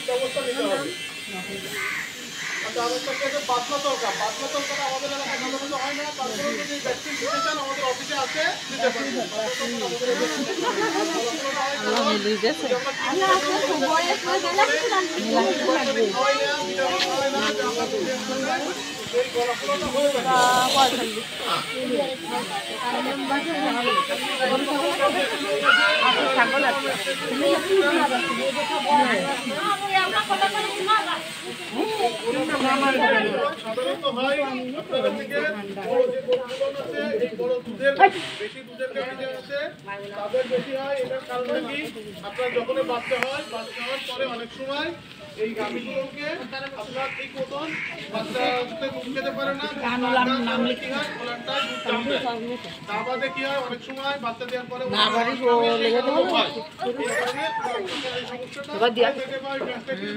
ব্যবস্থা নিতে হবে। আচ্ছা, আরেকটা কি আছে পাতলা তরকা। পাতলা তরকাটা আমাদের এলাকায় সাধারণত হয় না, তারপরেও যদি ভ্যাকসিন দিতে চান আমাদের অফিসে আছে, দিতে পারবেন। এই গলাফুলাটা হয়ে থাকে। সাধারণত হয় আপনাদের থেকে বড় যে গরুগুলো আছে, এই বড় দুধের বেশি দুধের গাভী আছে তাদের বেশি হয়। এটার কারণে কি আপনার যখন বাচ্চা হয়, বাচ্চা হওয়ার পরে অনেক সময় এই গাভীগুলোকে আপনার এই কোটন বাচ্চা দুধ খেতে পারে না, কি হয় ওলানটা দুধ জমে। তার বাদে কি হয় অনেক সময় বাচ্চা দেওয়ার পরে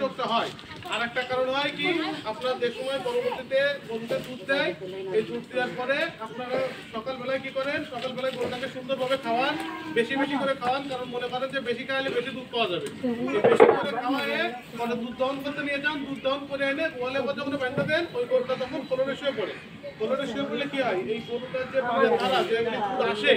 রোগটা হয়। আর একটা কারণ হয় কি আপনার যে সময় পরবর্তীতে গরুতে দুধ দেয়, এই দুধ দেওয়ার পরে আপনারা সকালবেলায় কি করেন, সকালবেলায় গরুটাকে সুন্দরভাবে খাওয়ান, বেশি বেশি করে খাওয়ান, কারণ মনে করেন যে বেশি খাওয়ালে বেশি দুধ পাওয়া যাবে। বেশি করে খাওয়ায়ে পরে দুধ দহন করতে নিয়ে যান, দুধ দহন করে এনে গোয়ালে যখন বেঁধে দেন, ওই গরুটা তখন ফলনে শুয়ে পড়ে। ফলনে শুয়ে পড়লে কি হয়, এই গরুটার যে ধারা যে দুধ আসে,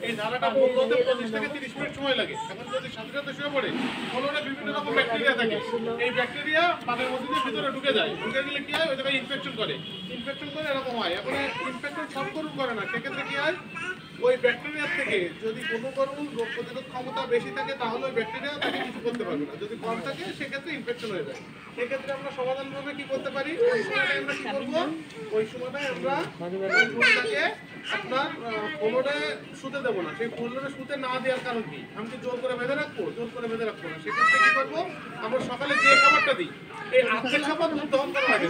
এই ধারাটা বন্ধ হতে 25 থেকে 30 মিনিট সময় লাগে। এখন যদি সাথে সাথে শুয়ে পড়ে, ফলনে বিভিন্ন রকম ব্যাকটেরিয়া থাকে, এই ব্যাকটেরিয়া পানের মধ্যে দিয়ে ভিতরে ঢুকে যায়। ঢুকে গেলে কি হয়, ওই জায়গায় ইনফেকশন করে। ইনফেকশন করে এরকম হয়। এখন ইনফেকশন সব গরু করে না, সেক্ষেত্রে কি হয় ওই ব্যাকটেরিয়ার থেকে যদি কোনো গরুর রোগ প্রতিরোধ ক্ষমতা বেশি থাকে তাহলে ওই ব্যাকটেরিয়া তাকে কিছু করতে পারবে না, যদি কম থাকে সেক্ষেত্রে ইনফেকশন হয়ে যায়। সেক্ষেত্রে আমরা সমাধানভাবে কি করতে পারি, ওই সময়টায় আমরা কি করবো, ওই সময়টায় আমরা গরুটাকে আপনার ফ্লোরে শুতে দেবো না। সেই ফ্লোরে শুতে না দেওয়ার কারণ কি, আমি কি জোর করে বেঁধে রাখবো? জোর করে বেঁধে রাখবো না। সেক্ষেত্রে কি করবো, আমরা সকালে যে খাবারটা দিই, এই আর্ধেক খাবার দুধ দহন করা লাগে,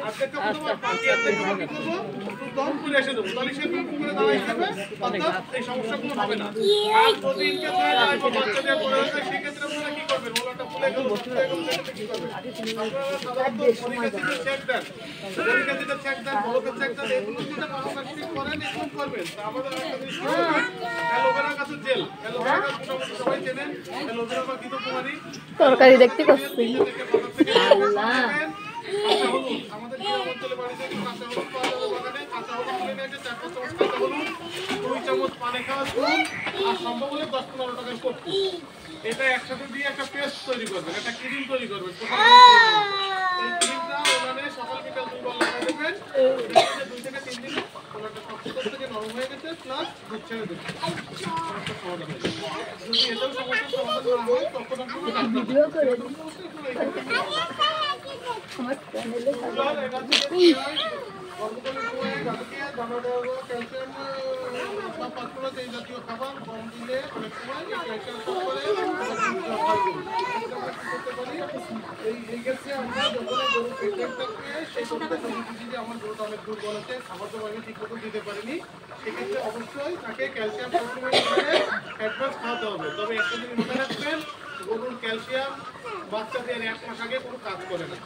আর্ধেক খাবার বাকি আর্ধেক খাবার কি করবো, দুধ দহন করে এসে দেবো। তাহলে সে পুকুরে দাঁড়ায় যাবে, অর্থাৎ এই সমস্যাগুলো হবে না। আর যদি ইনকেস হয়ে যায় বা বাচ্চা দেওয়ার পরে হয়ে যায়, সেক্ষেত্রে আপনারা কি করবেন, ওলাটা ফুলে গেল, সেক্ষেত্রে কি করবেন, আপনারা সাধারণত পরীক্ষাতে চেক দেন, পরীক্ষাতে চেক দেন, বড়কে চেক দেন, এগুলো যেটা পারফেক্টলি করেন এরকম করবেন। তারপরে একটা জিনিস অ্যালোভেরা গাছের জেল, অ্যালোভেরা গাছ মোটামুটি সবাই চেনেন, অ্যালোভেরা বা ঘৃতকুমারী তরকারি দেখতে পাচ্ছি। আমাদের গ্রাম অঞ্চলে বাড়িতে কাঁচা হলুদ পাওয়া যাবে বাগানে, কাঁচা হলুদ তুলে নিয়ে এসে 4-5 চামচ কাঁচা হলুদ, 2 চামচ পানি খাওয়া চুন, আর সম্ভব হলে 10-15 টাকার কর্পূর, এটা একসাথে দিয়ে একটা পেস্ট তৈরি করবেন, একটা ক্রিম তৈরি করবেন। এই ক্রিমটা ওখানে সকাল বিকাল 2 বার লাগাই দেবেন, 2 থেকে 3 দিনে ওনাটা শক্ত থেকে নরম হয়ে গেছে, প্লাস দুধ ছেড়ে দেবেন। যদি এটাও সমস্যার সমাধান না হয় তখন আপনারা ভিডিও করে এই জাতীয় খাবার কম দিলে অনেক সময় এই ক্ষেত্রে আমরা যখন গরু প্রেগনেন্ট থাকবে সেই গরুটা যদি বুঝি যে আমার গরুটা অনেক দুর্বল আছে, খাবার তো আমি ঠিক মতো দিতে পারিনি, সেক্ষেত্রে অবশ্যই তাকে ক্যালসিয়াম সাপ্লিমেন্ট করে অ্যাডভান্স খাওয়াতে হবে। তবে একটা জিনিস মনে রাখবেন, গরুর ক্যালসিয়াম বাচ্চা দেওয়ার 1 মাস আগে কোনো কাজ করে না।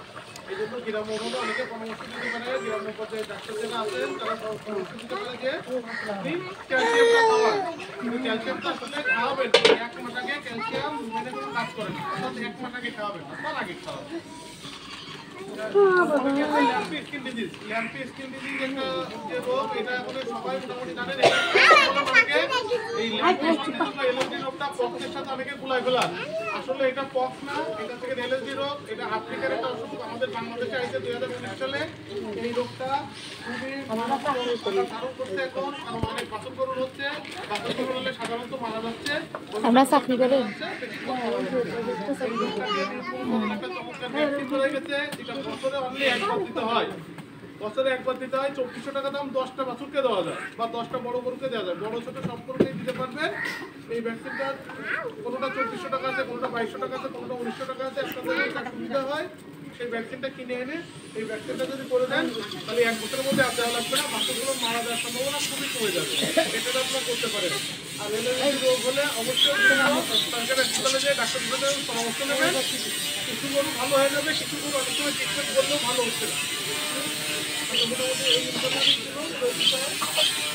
এই জন্য গ্রাম্যভাবে অনেকে পরামর্শ দিতে পারে, গ্রাম্য পর্যায়ে ডাক্তার যারা আছেন তারা পরামর্শ দিতে পারে যে আপনি ক্যালসিয়ামটা খাওয়ান, কিন্তু ক্যালসিয়ামটা আসলে খাওয়াবেন 1 মাস আগে, ক্যালসিয়াম মানে কোনো কাজ করে না, অর্থাৎ 1 মাস আগে খাওয়াবেন, তার আগে খাওয়াবেন। ল্যাম্পি স্কিন ডিজিজ একটা যে রোগ, এটা এখন সবাই মোটামুটি জানেন। এই অ্যালার্জি রোগটা পক্সের সাথে অনেকে গুলাই ফেলার, আসলে এটা পক্স না, এটা থেকে অ্যালার্জি রোগ, এটা আফ্রিকার একটা অসুখ, আমাদের বাংলাদেশে আইছে 2019 সালে। এই রোগটা খুবই ধারণ করছে এখন, কারণ অনেক বাছুর গরুর হচ্ছে, বাছুর গরু হলে সাধারণত মারা যাচ্ছে। আমরা চাকরি করে বছরে অনলি একবার দিতে হয়, বছরে একবার দিতে হয়। 2400 টাকা দাম 10টা বাছুরকে দেওয়া যায় বা 10টা বড় গরুকে দেওয়া যায়, বড় ছোট সব গরুকেই দিতে পারবেন। এই ভ্যাকসিনটা কোনোটা 2400 টাকা আছে, কোনোটা 2200 টাকা আছে, কোনোটা 1900 টাকা আছে, আপনাদের একটা সুবিধা হয় সেই ভ্যাকসিনটা কিনে এনে এই ভ্যাকসিনটা যদি করে দেন তাহলে 1 বছরের মধ্যে আর দেওয়া লাগবে না, বাছুরগুলো মারা যাওয়ার সম্ভাবনা খুবই কমে যাবে। এটা আপনারা করতে পারেন। আর অ্যালার্জি রোগ হলে অবশ্যই সরকারি হাসপাতালে যেয়ে ডাক্তার পরামর্শ নেবেন। কিছু গরু ভালো হয়ে যাবে, কিছু গরু অনেক সময় ট্রিটমেন্ট করলেও ভালো হচ্ছে না। মোটামুটি এই ইনফরমেশন ছিল।